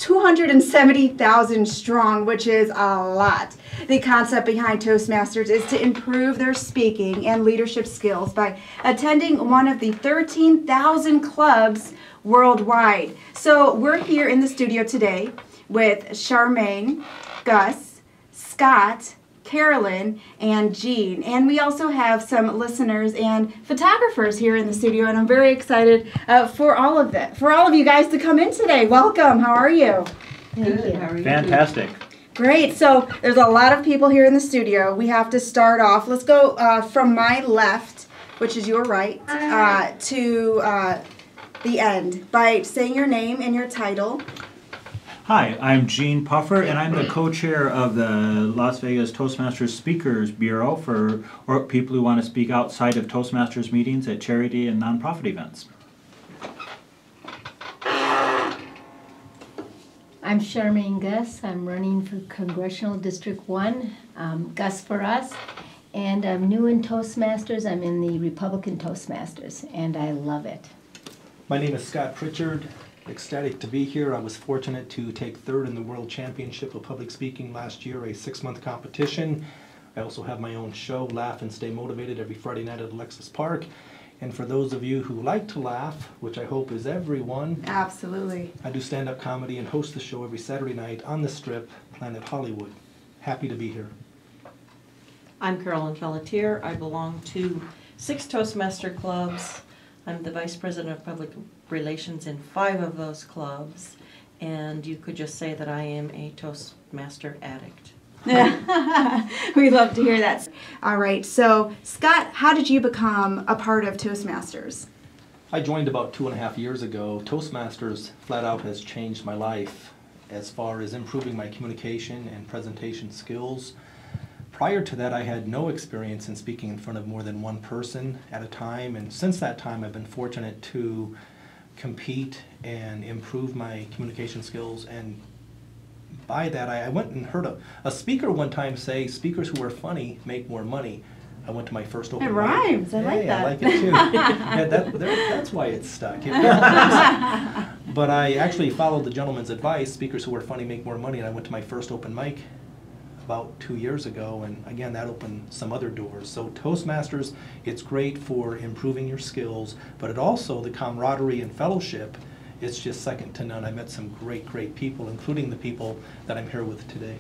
270,000 strong, which is a lot. The concept behind Toastmasters is to improve their speaking and leadership skills by attending one of the 13,000 clubs worldwide. So we're here in the studio today with Charmaine, Gus, Scott, Carolyn, and Jean. And we also have some listeners and photographers here in the studio, and I'm very excited for all of you guys to come in today. Welcome. How are you? Good. How are you? Fantastic. Great. So there's a lot of people here in the studio. We have to start off. Let's go from my left, which is your right, to the end by saying your name and your title. Hi, I'm Gene Puffer, and I'm the co-chair of the Las Vegas Toastmasters Speakers Bureau for people who want to speak outside of Toastmasters meetings at charity and nonprofit events. I'm Charmaine Gus. I'm running for Congressional District 1, Gus for Us, and I'm new in Toastmasters. I'm in the Republican Toastmasters, and I love it. My name is Scott Pritchard. Ecstatic to be here. I was fortunate to take third in the World Championship of Public Speaking last year, a 6-month competition. I also have my own show, Laugh and Stay Motivated, every Friday night at Alexis Park. And for those of you who like to laugh, which I hope is everyone, absolutely, I do stand-up comedy and host the show every Saturday night on the Strip, Planet Hollywood. Happy to be here. I'm Carolyn Pelletier. I belong to 6 Toastmaster clubs. I'm the Vice President of Public Relations in 5 of those clubs, and you could just say that I am a Toastmaster addict. We love to hear that. All right, so Scott, how did you become a part of Toastmasters? I joined about 2.5 years ago. Toastmasters flat out has changed my life as far as improving my communication and presentation skills. Prior to that, I had no experience in speaking in front of more than one person at a time, and since that time I've been fortunate to compete and improve my communication skills. And by that, I went and heard a speaker one time say, speakers who are funny make more money. I went to my first open mic. It rhymes. I like that. I like it too. Yeah, that's why it's stuck. It really but I actually followed the gentleman's advice, speakers who are funny make more money, and I went to my first open mic about 2 years ago, and again that opened some other doors. So Toastmasters, it's great for improving your skills, but it also, the camaraderie and fellowship, it's just second to none. I met some great people, including the people that I'm here with today.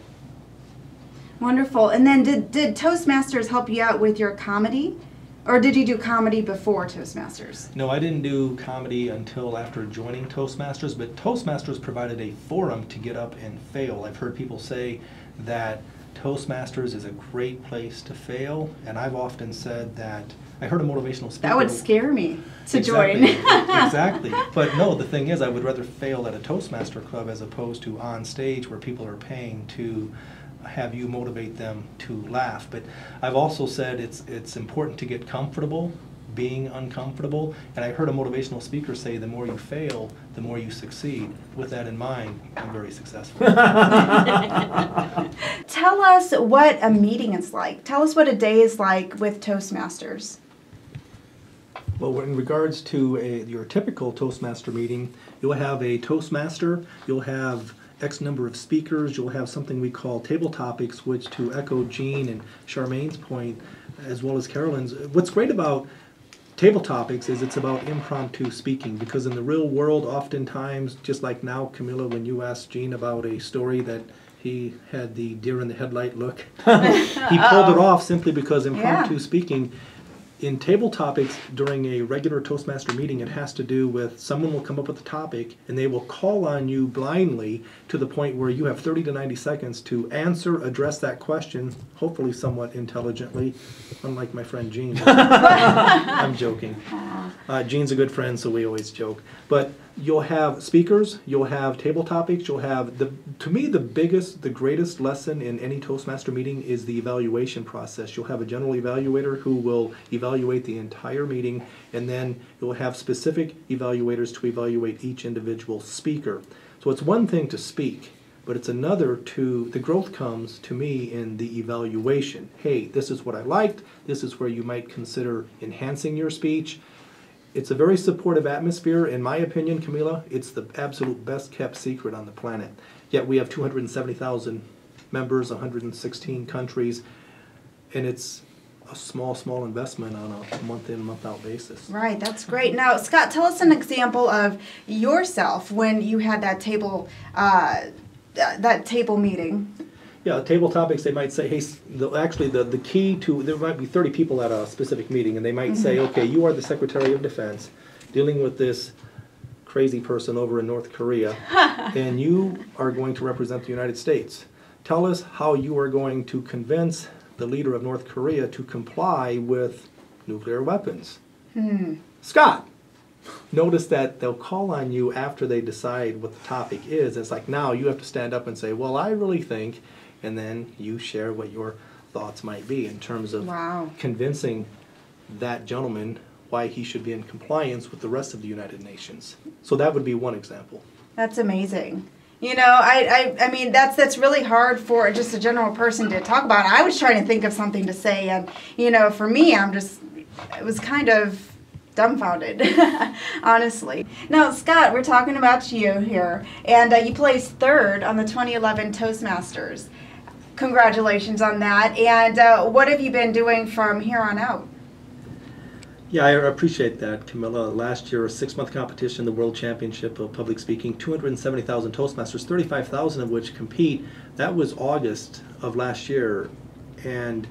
Wonderful. And then did Toastmasters help you out with your comedy? Or did you do comedy before Toastmasters? No, I didn't do comedy until after joining Toastmasters, but Toastmasters provided a forum to get up and fail. I've heard people say that Toastmasters is a great place to fail, and I've often said that I heard a motivational speaker. That would scare me to join. Exactly. But no, the thing is, I would rather fail at a Toastmaster club as opposed to on stage where people are paying to have you motivate them to laugh. But I've also said it's important to get comfortable being uncomfortable, and I heard a motivational speaker say the more you fail, the more you succeed. With that in mind, I'm very successful. Tell us what a meeting is like. Tell us what a day is like with Toastmasters. Well, in regards to your typical Toastmaster meeting, you'll have a Toastmaster, you'll have X number of speakers, you'll have something we call table topics, which, to echo Jean and Charmaine's point, as well as Carolyn's, what's great about table topics is it's about impromptu speaking, because in the real world, oftentimes, just like now, Camilla, when you asked Gene about a story that he had the deer in the headlight look, he pulled it off simply because impromptu speaking. In table topics, during a regular Toastmaster meeting, it has to do with someone will come up with a topic and they will call on you blindly to the point where you have 30 to 90 seconds to answer, address that question, hopefully somewhat intelligently, unlike my friend Gene. I'm joking. Gene's a good friend, so we always joke. But you'll have speakers, you'll have table topics, you'll have, to me, the greatest lesson in any Toastmaster meeting is the evaluation process. You'll have a general evaluator who will evaluate the entire meeting, and then you'll have specific evaluators to evaluate each individual speaker. So it's one thing to speak, but it's another the growth comes to me in the evaluation. Hey, this is what I liked, this is where you might consider enhancing your speech. It's a very supportive atmosphere. In my opinion, Camila, it's the absolute best kept secret on the planet. Yet we have 270,000 members, 116 countries, and it's a small investment on a month-in, month-out basis. Right, that's great. Now, Scott, tell us an example of yourself when you had that table meeting. Yeah, table topics, they might say, hey, the key to, there might be 30 people at a specific meeting, and they might say, okay, you are the Secretary of Defense dealing with this crazy person over in North Korea, and you are going to represent the United States. Tell us how you are going to convince the leader of North Korea to comply with nuclear weapons. Scott, notice that they'll call on you after they decide what the topic is. It's like now you have to stand up and say, well, I really think, and then you share what your thoughts might be in terms of convincing that gentleman why he should be in compliance with the rest of the United Nations. So that would be one example. That's amazing. You know, I mean, that's really hard for just a general person to talk about. I was trying to think of something to say, and, you know, for me, it was kind of dumbfounded, honestly. Now, Scott, we're talking about you here, and you placed third on the 2011 Toastmasters. Congratulations on that, and what have you been doing from here on out? Yeah, I appreciate that, Camilla. Last year, a 6-month competition, the World Championship of Public Speaking, 270,000 Toastmasters, 35,000 of which compete. That was August of last year, and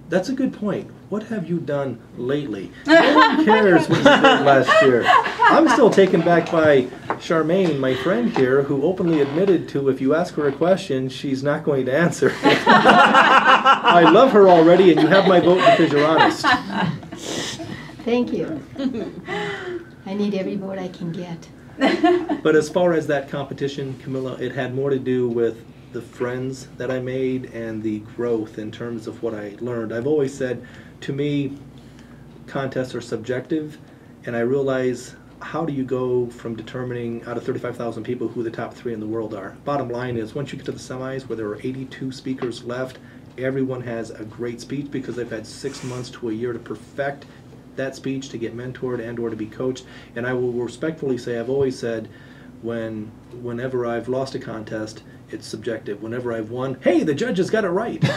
that's a good point. What have you done lately? No one cares what you did last year. I'm still taken back by Charmaine, my friend here, who openly admitted to if you ask her a question, she's not going to answer. I love her already, and you have my vote because you're honest. Thank you. I need every vote I can get. But as far as that competition, Camilla, it had more to do with the friends that I made and the growth in terms of what I learned. I've always said, to me, contests are subjective, and I realize how do you go from determining out of 35,000 people who the top 3 in the world are. Bottom line is, once you get to the semis where there are 82 speakers left, everyone has a great speech because they've had 6 months to a year to perfect that speech, to get mentored and or to be coached. And I will respectfully say, I've always said, whenever I've lost a contest, it's subjective. Whenever I've won, hey, the judges got it right. Hey,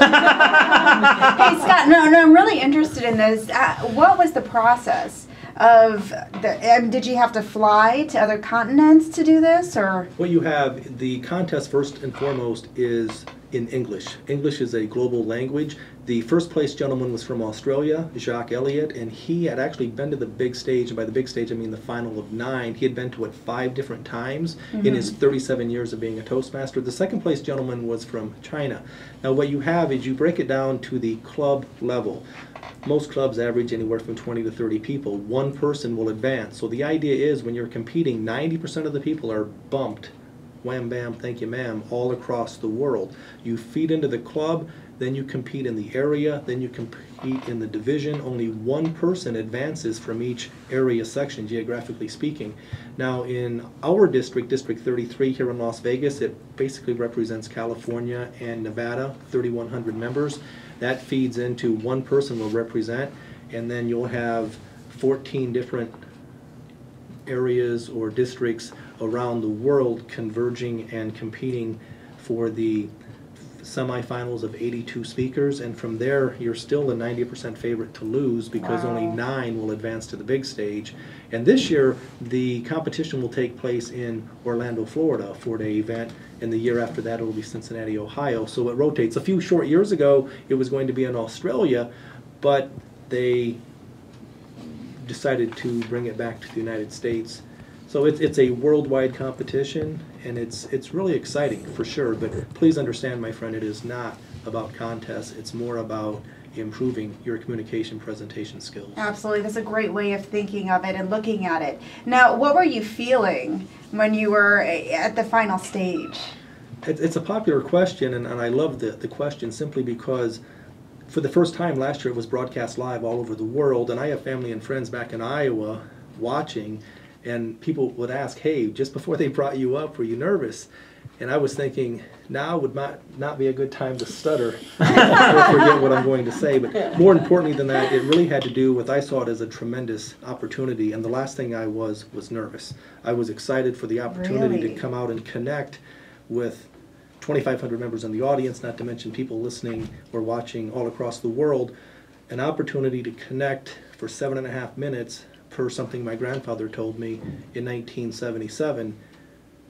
Scott, no, I'm really interested in this. What was the process of did you have to fly to other continents to do this, or? What you have, the contest first and foremost is in English. English is a global language. The first place gentleman was from Australia, Jacques Elliott, and he had actually been to the big stage, and by the big stage I mean the final of 9. He had been to it 5 different times in his 37 years of being a Toastmaster. The second place gentleman was from China. Now what you have is you break it down to the club level. Most clubs average anywhere from 20 to 30 people. One person will advance. So the idea is when you're competing, 90% of the people are bumped, wham bam, thank you ma'am, all across the world. You feed into the club, then you compete in the area, then you compete in the division. Only one person advances from each area section, geographically speaking. Now in our district, District 33 here in Las Vegas, it basically represents California and Nevada, 3,100 members. That feeds into one person will represent, and then you'll have 14 different areas or districts around the world converging and competing for the semifinals of 82 speakers, and from there you're still a 90% favorite to lose because only 9 will advance to the big stage. And this year the competition will take place in Orlando, Florida, a 4-day event, and the year after that it will be Cincinnati, Ohio. So it rotates. A few short years ago it was going to be in Australia, but they decided to bring it back to the United States. So it's a worldwide competition, and it's really exciting for sure, but please understand, my friend, it is not about contests. It's more about improving your communication presentation skills. Absolutely. That's a great way of thinking of it and looking at it. Now, what were you feeling when you were at the final stage? It's a popular question, and I love the question simply because for the first time last year it was broadcast live all over the world, and I have family and friends back in Iowa watching. And people would ask, hey, just before they brought you up, were you nervous? And I was thinking, now would not be a good time to stutter or forget what I'm going to say. But more importantly than that, it really had to do with, I saw it as a tremendous opportunity. And the last thing I was nervous. I was excited for the opportunity Really? to come out and connect with 2,500 members in the audience, not to mention people listening or watching all across the world. An opportunity to connect for 7.5 minutes per something my grandfather told me in 1977.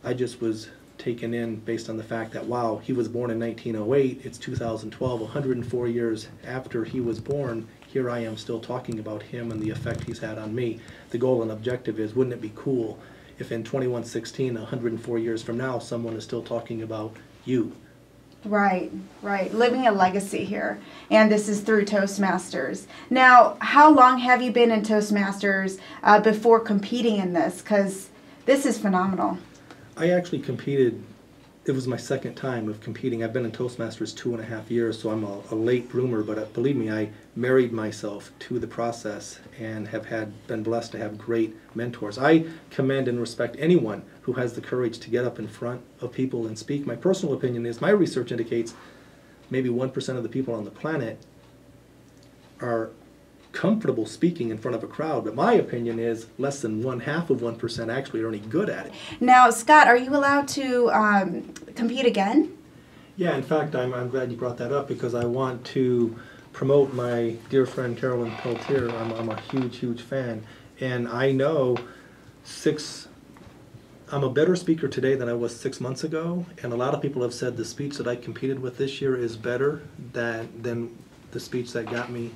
I just was taken in based on the fact that, wow, he was born in 1908, it's 2012, 104 years after he was born, here I am still talking about him and the effect he's had on me. The goal and objective is, wouldn't it be cool if in 2116, 104 years from now, someone is still talking about you? Right, right. Living a legacy here. And this is through Toastmasters. Now, how long have you been in Toastmasters before competing in this? Because this is phenomenal. I actually competed, it was my second time of competing. I've been in Toastmasters 2.5 years, so I'm a late bloomer, but believe me, I married myself to the process and have been blessed to have great mentors. I commend and respect anyone who has the courage to get up in front of people and speak. My personal opinion is, my research indicates maybe 1% of the people on the planet are comfortable speaking in front of a crowd, but my opinion is less than 1/2% actually are any good at it. Now, Scott, are you allowed to compete again? Yeah, in fact, I'm glad you brought that up because I want to promote my dear friend Carolyn Peltier. I'm a huge fan, and I know I'm a better speaker today than I was 6 months ago, and a lot of people have said the speech that I competed with this year is better than the speech that got me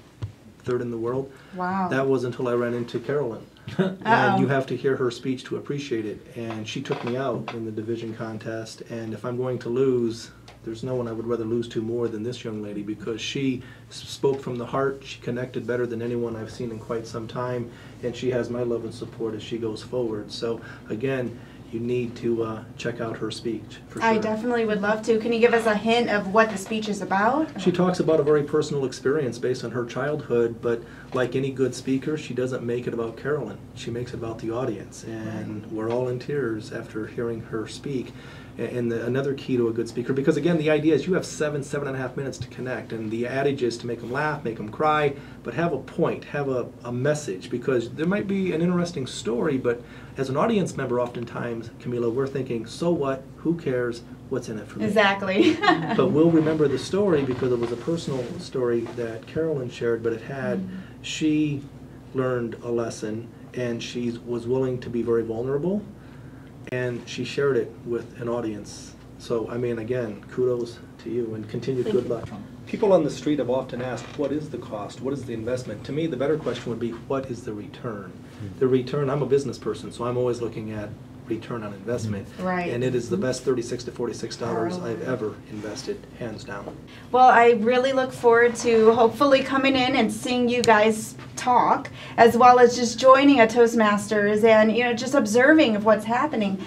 third in the world. Wow. That was until I ran into Carolyn. And you have to hear her speech to appreciate it. And she took me out in the division contest. And if I'm going to lose, there's no one I would rather lose to more than this young lady, because she spoke from the heart. She connected better than anyone I've seen in quite some time. And she has my love and support as she goes forward. So again, you need to check out her speech, for sure. I definitely would love to. Can you give us a hint of what the speech is about? She talks about a very personal experience based on her childhood, but like any good speaker, she doesn't make it about Carolyn. She makes it about the audience, and we're all in tears after hearing her speak. And another key to a good speaker, because again, the idea is you have 7.5 minutes to connect, and the adage is to make them laugh, make them cry, but have a point, have a message, because there might be an interesting story, but as an audience member, oftentimes, Camila, we're thinking, so what, who cares, what's in it for me? Exactly. But we'll remember the story because it was a personal story that Carolyn shared, but it had, she learned a lesson, and she was willing to be very vulnerable, and she shared it with an audience. So, I mean, again, kudos to you and continued good luck. People on the street have often asked, what is the cost? What is the investment? To me, the better question would be, what is the return? The return, I'm a business person, so I'm always looking at return on investment. Right. And it is the best $36 to $46 I've ever invested, hands down. Well, I really look forward to hopefully coming in and seeing you guys talk, as well as just joining a Toastmasters and, just observing of what's happening.